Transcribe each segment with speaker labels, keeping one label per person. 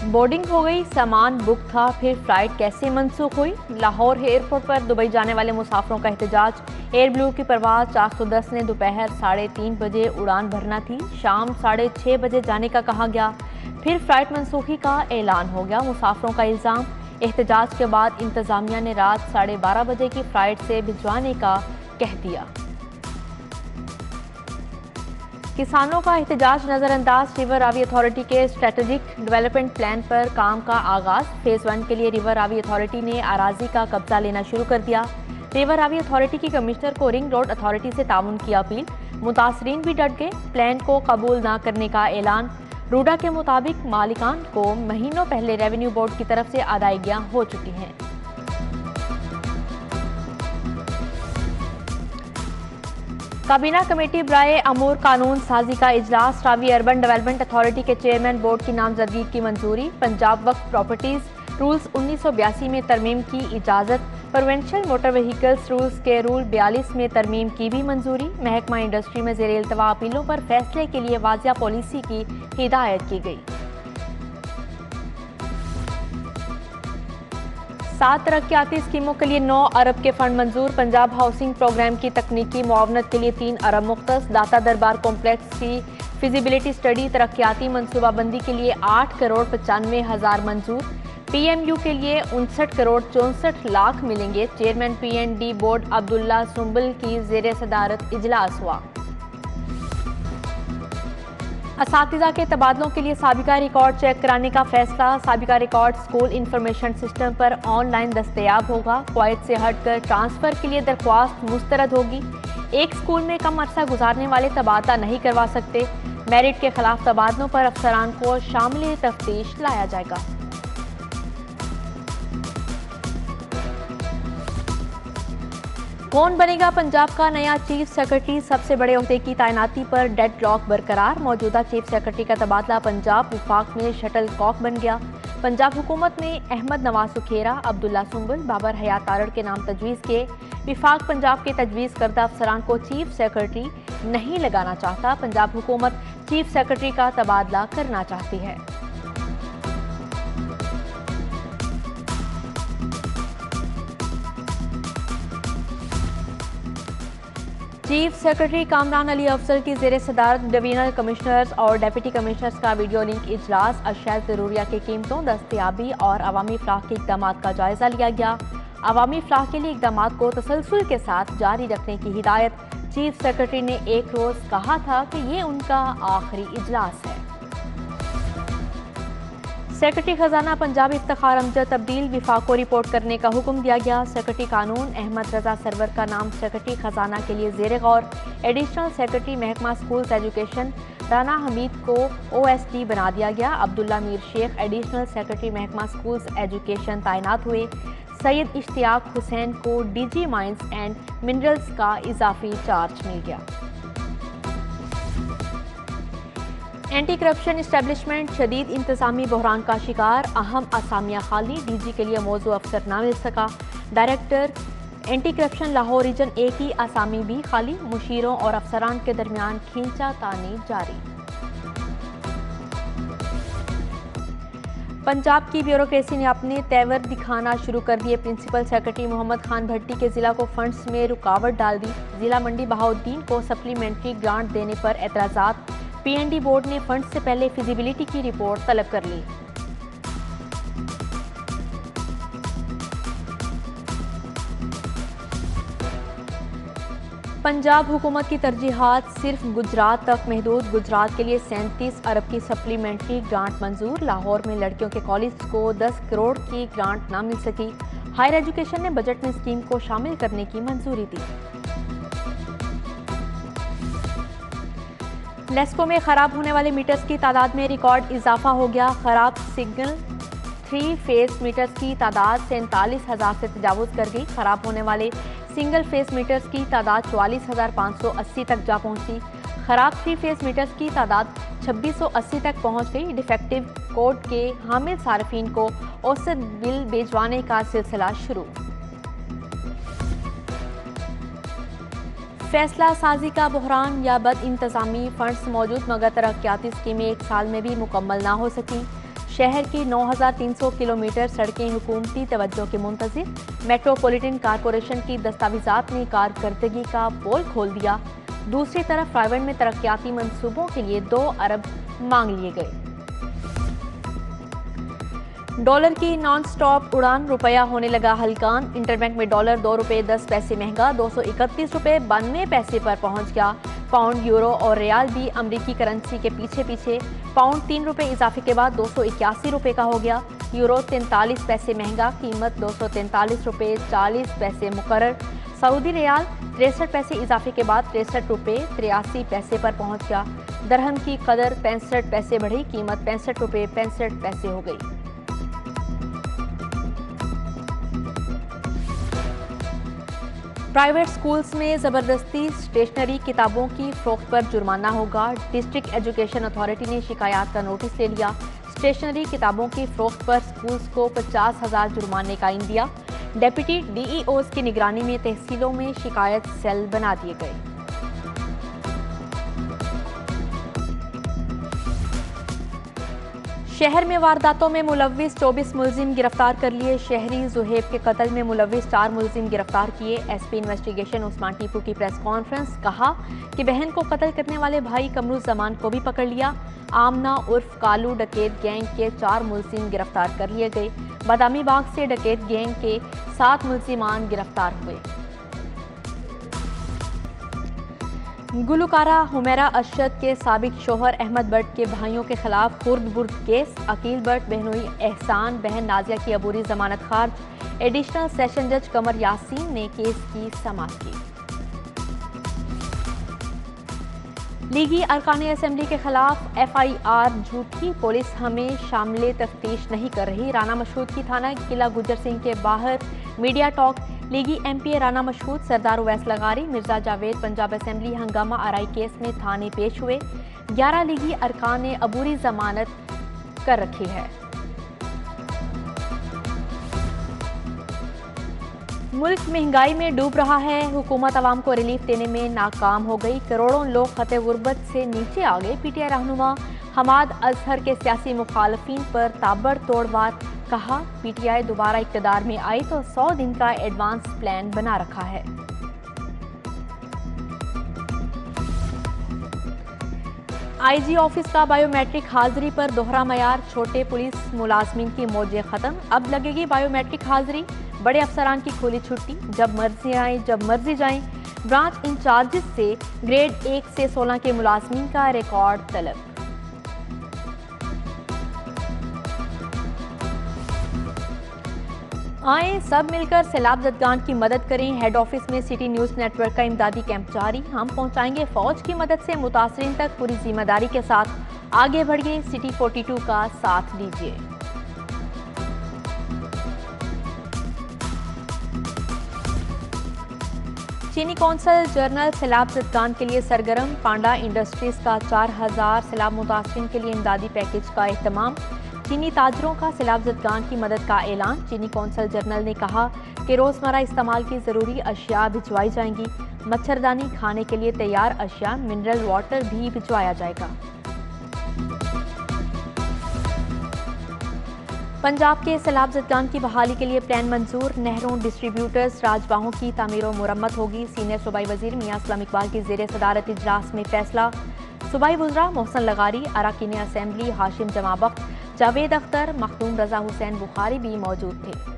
Speaker 1: Boarding हो गई, सामान बुक था, फिर फ्लाइट कैसे मनसूख हुई? लाहौर एयरपोर्ट पर दुबई जाने वाले मुसाफिरों का एहतजाज। एयर ब्लू की परवाज़ 410 ने दोपहर 3:30 बजे उड़ान भरना थी, शाम 6:30 बजे जाने का कहा गया, फिर फ्लाइट मनसूखी का ऐलान हो गया। मुसाफिरों का इल्ज़ाम, एहतजाज के बाद इंतज़ामिया ने रात 12:30 बजे की फ़्लाइट से भिजवाने का कह दिया। किसानों का एहतजाज नज़रअंदाज, रिवर रावी अथॉरिटी के स्ट्रेटेजिक डेवलपमेंट प्लान पर काम का आगाज। फेज़ 1 के लिए रिवर रावी अथॉरिटी ने अराजी का कब्जा लेना शुरू कर दिया। रिवर रावी अथॉरिटी की कमिश्नर को रिंग रोड अथॉरिटी से ताउन की अपील, मुतासरीन भी डट गए, प्लान को कबूल न करने का ऐलान। रूडा के मुताबिक मालिकान को महीनों पहले रेवेन्यू बोर्ड की तरफ से अदायगियां हो चुकी हैं। काबीना कमेटी बराए अमूर कानून साजी का इजलास, रावी अर्बन डेवलपमेंट अथॉरिटी के चेयरमैन बोर्ड की नामजदगी की मंजूरी। पंजाब वक्फ प्रॉपर्टीज रूल्स 1982 में तरमीम की इजाज़त। प्रोविंशियल मोटर व्हीकल्स रूल्स के रूल 42 में तरमीम की भी मंजूरी। महकमा इंडस्ट्री में ज़ेर इल्तवा अपीलों पर फैसले के लिए वाज़िया पॉलिसी की हिदायत की गई। 7 तरक्याती स्कीमों के लिए 9 अरब के फंड मंजूर। पंजाब हाउसिंग प्रोग्राम की तकनीकी मुआवनत के लिए 3 अरब मुख्तस। दाता दरबार कॉम्प्लेक्स की फिजिबिलिटी स्टडी तरक्याती मनसूबाबंदी के लिए 8 करोड़ 95 हज़ार मंजूर। PMU के लिए 59 करोड़ 64 लाख मिलेंगे। Chairman PND board Abdullah Sumbal की ज़ेर सदारत इजलास हुआ। असातिज़ा के तबादलों के लिए साबिका रिकॉर्ड चेक कराने का फैसला। साबिका रिकॉर्ड स्कूल इंफॉर्मेशन सिस्टम पर ऑनलाइन दस्तयाब होगा। क्वैत से हटकर ट्रांसफ़र के लिए दरख्वास्त मुस्तरद होगी। एक स्कूल में कम अरसा गुजारने वाले तबादला नहीं करवा सकते। मेरिट के खिलाफ तबादलों पर अफसरान को शामिल तफ्तीश लाया जाएगा। कौन बनेगा पंजाब का नया चीफ सेक्रेटरी? सबसे बड़े ओहदे की तैनाती पर डेडलॉक बरकरार। मौजूदा चीफ सेक्रेटरी का तबादला पंजाब विफाक में शटल कॉक बन गया। पंजाब हुकूमत ने अहमद नवाज सुखेरा, अब्दुल्ला सुंबल, बाबर हयात तारड़ के नाम तजवीज़ किए। विफाक पंजाब के तजवीज़ करदा अफसरान को चीफ सेक्रेटरी नहीं लगाना चाहता। पंजाब हुकूमत चीफ सेक्रेटरी का तबादला करना चाहती है। चीफ सेक्रेटरी कामरान अली अफजल की ज़ेर सदारत डिवीजनल कमिश्नर्स और डिप्टी कमिश्नर्स का वीडियो लिंक इजलास। अशिया ज़रूरिया की कीमतों, दस्तयाबी और अवामी फलाह के इक़दाम का जायज़ा लिया गया। अवामी फलाह के लिए इक़दाम को तसलसल के साथ जारी रखने की हिदायत। चीफ सेक्रेटरी ने एक रोज़ कहा था कि ये उनका आखिरी इजलास है। सेक्रेटरी खजाना पंजाब इफ्तिखार अमजद तब्दील, विफाक को रिपोर्ट करने का हुक्म दिया गया। सेक्रेटरी कानून अहमद रजा सरवर का नाम सेक्रेटरी खजाना के लिए ज़ेर गौर। एडिशनल सेक्रेटरी महकमा स्कूल्स एजुकेशन राना हमीद को OSD बना दिया गया। अब्दुल्ला मीर शेख एडिशनल सेक्रेटरी महकमा स्कूल्स एजुकेशन तैनात हुए। सैयद इश्तियाक हुसैन को DG माइंस एंड मिनरल्स का इजाफी चार्ज मिल गया। एंटी करप्शन इस्टेब्लिशमेंट शदीद इंतजामी बहरान का शिकार। अहम असामियाँ खाली, DG के लिए मौजू अफसर ना मिल सका। Director anti corruption Lahore region A की असामी भी खाली। मुशीरों और अफसरान के दरमियान खींचातानी जारी। पंजाब की ब्यूरोक्रेसी ने अपने तेवर दिखाना शुरू कर दिए। प्रिंसिपल सेक्रेटरी मोहम्मद खान भट्टी के जिला को फंड्स में रुकावट डाल दी। जिला मंडी बहाउद्दीन को सप्लीमेंट्री ग्रांट देने पर एतराज़ात। PND बोर्ड ने फंड से पहले फिजिबिलिटी की रिपोर्ट तलब कर ली। पंजाब हुकूमत की तरजीहात सिर्फ गुजरात तक महदूद। गुजरात के लिए 37 अरब की सप्लीमेंट्री ग्रांट मंजूर। लाहौर में लड़कियों के कॉलेज को 10 करोड़ की ग्रांट ना मिल सकी। हायर एजुकेशन ने बजट में स्कीम को शामिल करने की मंजूरी दी। लेस्को में खराब होने वाले मीटर्स की तादाद में रिकॉर्ड इजाफा हो गया। खराब सिग्नल 3 फेस मीटर्स की तादाद 47,000 से तजावुज़ कर गई। खराब होने वाले सिंगल फेस मीटर्स की तादाद 44,580 तक जा पहुंची। खराब 3 फेस मीटर्स की तादाद 2680 तक पहुंच गई। डिफेक्टिव कोड के हामिल सार्फिन को औसत बिल भिजवाने का सिलसिला शुरू। फैसला साजी का बहरान या बद इंतजामी, फंड्स मौजूद मगर तरक्याती स्कीमें 1 साल में भी मुकम्मल ना हो सकी। शहर की 9,300 किलोमीटर सड़कें हुकूमती तवज्जो के मुंतज़िर। मेट्रोपॉलिटन कारपोरेशन की दस्तावेजात ने कारकर्दगी का पोल खोल दिया। दूसरी तरफ प्राइवेट में तरक्याती मंसूबों के लिए 2 अरब मांग लिए गए। डॉलर की नॉन स्टॉप उड़ान, रुपया होने लगा हलकान। इंटरबैंक में डॉलर 2 रुपये 10 पैसे महंगा, 231 रुपये 92 पैसे पर पहुंच गया। पाउंड, यूरो और रियाल भी अमरीकी करेंसी के पीछे पीछे। पाउंड 3 रुपये इजाफे के बाद 281 रुपये का हो गया। यूरो 43 पैसे महंगा, कीमत 243 रुपये 40 पैसे मुकर्रर। सऊदी रियाल 63 पैसे इजाफे के बाद 63 रुपये 83 पैसे पर पहुंच गया। दरहम की कदर 65 पैसे बढ़ी, कीमत 65 रुपये 65 पैसे हो गई। प्राइवेट स्कूल्स में ज़बरदस्ती स्टेशनरी किताबों की फरोख्त पर जुर्माना होगा। डिस्ट्रिक्ट एजुकेशन अथॉरिटी ने शिकायत का नोटिस ले लिया। स्टेशनरी किताबों की फरोख्त पर स्कूल्स को 50,000 जुर्माने का इन दिया। डेप्यूटी DEOs की निगरानी में तहसीलों में शिकायत सेल बना दिए गए। शहर में वारदातों में मुलव्विस 24 मुलजिम गिरफ्तार कर लिए। शहरी जुहेब के कत्ल में मुलव्विस 4 मुलजिम गिरफ्तार किए। SP इन्वेस्टिगेशन उस्मान टीपू की प्रेस कॉन्फ्रेंस, कहा कि बहन को कत्ल करने वाले भाई कमरुज़्ज़मान को भी पकड़ लिया। आमना उर्फ कालू डकैत गैंग के 4 मुलजिम गिरफ्तार कर लिए गए। बादामी बाग से डकैत गैंग के 7 मुलजिमान गिरफ्तार हुए। गुलकारा हुमैरा अरशद के साबिक शोहर अहमद भट्ट के भाइयों के खिलाफ खुर्द बुर्द केस। अकील भट्ट, बहनोई एहसान, बहन नाजिया की अबूरी जमानत खारिज। एडिशनल सेशन जज कमर यासीन ने केस की समाअत की। लीगी अरकान असेंबली के खिलाफ FIR झूठी, पुलिस हमें शामिल तफ्तीश नहीं कर रही। राना मशहूद की थाना किला गुजर सिंह के बाहर मीडिया टॉक। लीगी MPA राना मशहूद, सरदार उवैस लगारी, मिर्जा जावेद पंजाब असेंबली हंगामा आरई केस में थाने पेश हुए। 11 लीगी अरकान ने अबूरी जमानत कर रखी है। मुल्क महंगाई में डूब रहा है। हुकूमत अवाम को रिलीफ देने में नाकाम हो गई। करोड़ों लोग खते गुर्बत से नीचे आ गए। PTI रहनुमा हमाद अजहर के सियासी मुखालफिन पर ताबड़तोड़ वार, कहा PTI दोबारा इक़्तिदार में आई तो 100 दिन का एडवांस प्लान बना रखा है। IG ऑफिस का बायोमेट्रिक हाजिरी पर दोहरा मयार, छोटे पुलिस मुलाजमीन की मौजें खत्म। अब लगेगी बायोमेट्रिक हाजिरी, बड़े अफसरान की खुली छुट्टी, जब मर्जी आए जब मर्जी जाएं। ब्रांच इंचार्जेस से ग्रेड 1 से 16 के मुलाजमीन का रिकॉर्ड तलब। आए सब मिलकर सैलाब ज़दगान की मदद करें। हेड ऑफिस में सिटी न्यूज़ नेटवर्क का इमदादी कैंप जारी। हम पहुंचाएंगे फौज की मदद से मुतासरीन तक, पूरी जिम्मेदारी के साथ आगे बढ़िए। सिटी 42 का साथ दीजिए। चीनी कौंसल जनरल सैलाब ज़दगान के लिए सरगर्म। पांडा इंडस्ट्रीज का 4000 सैलाब मुतासरीन के लिए इमदादी पैकेज का एहतमाम। चीनी ताजरों का सैलाब ज़दगान की मदद का ऐलान। चीनी कौंसल जनरल ने कहा कि रोज़मर्रा इस्तेमाल की ज़रूरी अशिया भिजवाई जाएंगी। मच्छरदानी, खाने के लिए तैयार अशिया, मिनरल वाटर भी भिजवाया जाएगा। पंजाब के सैलाब ज़दगान की बहाली के लिए प्लान मंजूर। नहरों, डिस्ट्रीब्यूटर्स, राजबाहों की तामीर और मुरम्मत होगी। सीनियर सूबाई वजीर मियां असलम इकबाल की ज़ेर सदारत इजलास में फैसला। सूबाई वज़रा मोहसन लगारी, अरकान असेंबली हाशिम जमाबख्त, जावेद अख्तर, मखदूम रजा हुसैन बुखारी भी मौजूद थे।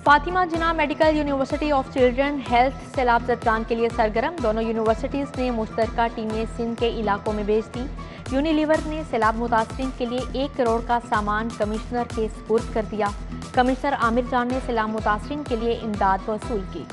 Speaker 1: Fatima Jinnah medical university of children health सैलाब ज़दगान के लिए सरगर्म। दोनों यूनिवर्सिटीज़ ने मुश्तरका टीमें सिंध के इलाकों में भेज दी। यूनिलीवर ने सैलाब मुतासरीन के लिए 1 करोड़ का सामान कमिश्नर के सुपुर्द कर दिया। कमिश्नर आमिर जान ने सैलाब मुतासरीन के लिए इमदाद वसूल की।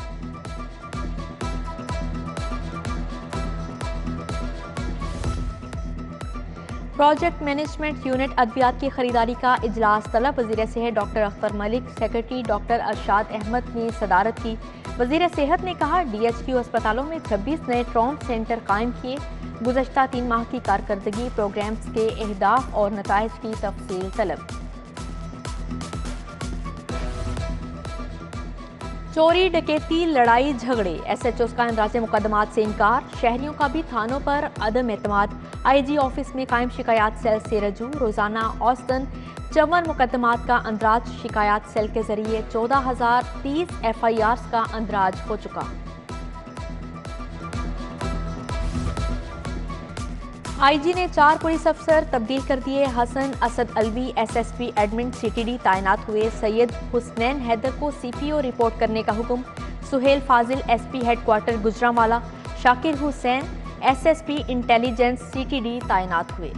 Speaker 1: प्रोजेक्ट मैनेजमेंट यूनिट अद्वियात की खरीदारी का इजलास तलब। वज़ीर सेहत doctor Akhtar Malik, secretary doctor Arshad Ahmad ने सदारत की। वज़ीर सेहत ने कहा DHQ अस्पतालों में 26 नए ट्रॉमा सेंटर कायम किए। गुज़श्ता 3 माह की कारकर्दगी प्रोग्राम्स के अहदाफ और नताइज की तफसील तलब। चोरी डकैती लड़ाई झगड़े, एसएचओ का इंदराज मुकदमात से इनकार। शहरियों का भी थानों पर अदम एतमाद। आईजी ऑफिस में कायम शिकायत सेल से रजू। रोजाना औसतन 54 मुकदमात का अंदराज शिकायत सेल के जरिए 14,030 FIRs का अंदराज हो चुका। आईजी ने 4 पुलिस अफसर तब्दील कर दिए। Hasan Asad Alvi SSP admin CTD तैनात हुए। सैयद हुसनैन हैदर को CPO रिपोर्ट करने का हुक्म। सुहेल फाजिल SP headquarter Gujranwala. Shakir Hussain SSP intelligence CTD तैनात हुए।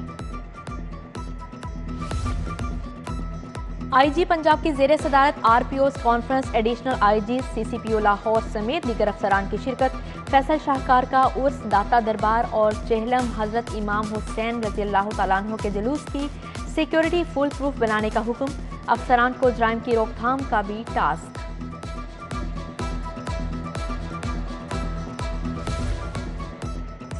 Speaker 1: आईजी पंजाब की जेर सदारत RPOs conference additional IGs CCPO Lahore समेत दीगर अफसरान की शिरकत। फैसल शाहकार का उर्स, दाता दरबार और चेहलम हजरत इमाम हुसैन रज़ियल्लाहु तआला अन्हु के जुलूस की सिक्योरिटी फुल प्रूफ बनाने का हुक्म। अफसरान को जराइम की रोकथाम का भी टास्क।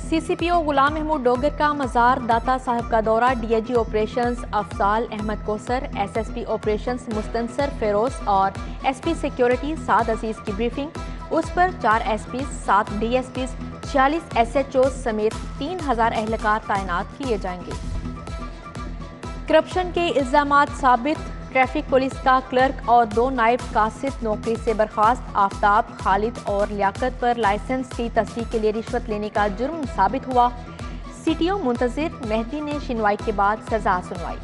Speaker 1: CCPO गुलाम महमूद डोगर का मज़ार दाता साहब का दौरा। DIG operations Afzal Ahmad Kausar, SSP operations Mustansar Feroz और SP सिक्योरिटी साद अजीज की ब्रीफिंग। उस पर 4 SPs, 7 DSPs, 46 SHOs समेत 3,000 एहलकार तैनात किए जाएंगे। करप्शन के इल्जामात साबित। ट्रैफिक पुलिस का क्लर्क और 2 नायब कासिद नौकरी से बर्खास्त। आफ्ताब, खालिद और लियाकत पर लाइसेंस की तस्दीक के लिए रिश्वत लेने का जुर्म साबित हुआ। CTO मुंतजिर मेहदी ने शिनवाई के बाद सजा सुनवाई।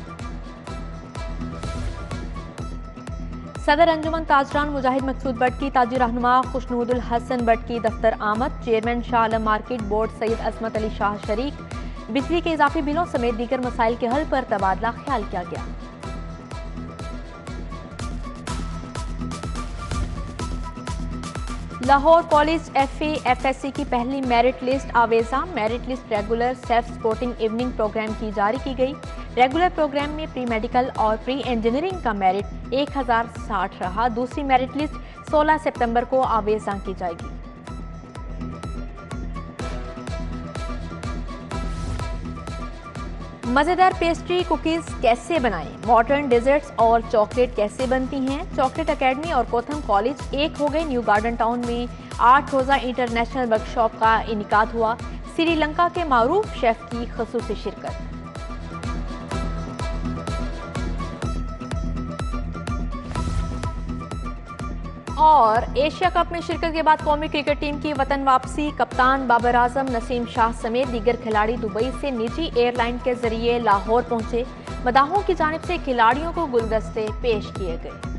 Speaker 1: सदर अंजुमन ताजरान मुजाहिद मकसूद बट की ताजी रहनुमा खुशनूदुल हसन बट की दफ्तर आमद। Chairman Shah Alam market board Syed असमत अली शाह शरीक। बिजली के इजाफी बिलों समेत दीगर मसाइल के हल पर तबादला ख्याल किया गया। लाहौर कॉलेज FA FSC की पहली मेरिट लिस्ट आवेजा। Merit list regular self supporting evening programme की जारी की गई। रेगुलर प्रोग्राम में प्री मेडिकल और प्री इंजीनियरिंग का मेरिट 1060 रहा। दूसरी मेरिट लिस्ट 16 सितंबर को आवेजा की जाएगी। मजेदार पेस्ट्री कुकीज कैसे बनाएं, मॉडर्न डेजर्ट्स और चॉकलेट कैसे बनती हैं। चॉकलेट एकेडमी और कोथम कॉलेज एक हो गए। न्यू गार्डन टाउन में 8 रोजा इंटरनेशनल वर्कशॉप का इनेकाद हुआ। श्रीलंका के मारूफ शेफ की खसूसी शिरकत। और एशिया कप में शिरकत के बाद कौमी क्रिकेट टीम की वतन वापसी। कप्तान बाबर आजम, नसीम शाह समेत दीगर खिलाड़ी दुबई से निजी एयरलाइन के जरिए लाहौर पहुंचे। मदाहों की जानिब से खिलाड़ियों को गुलदस्ते पेश किए गए।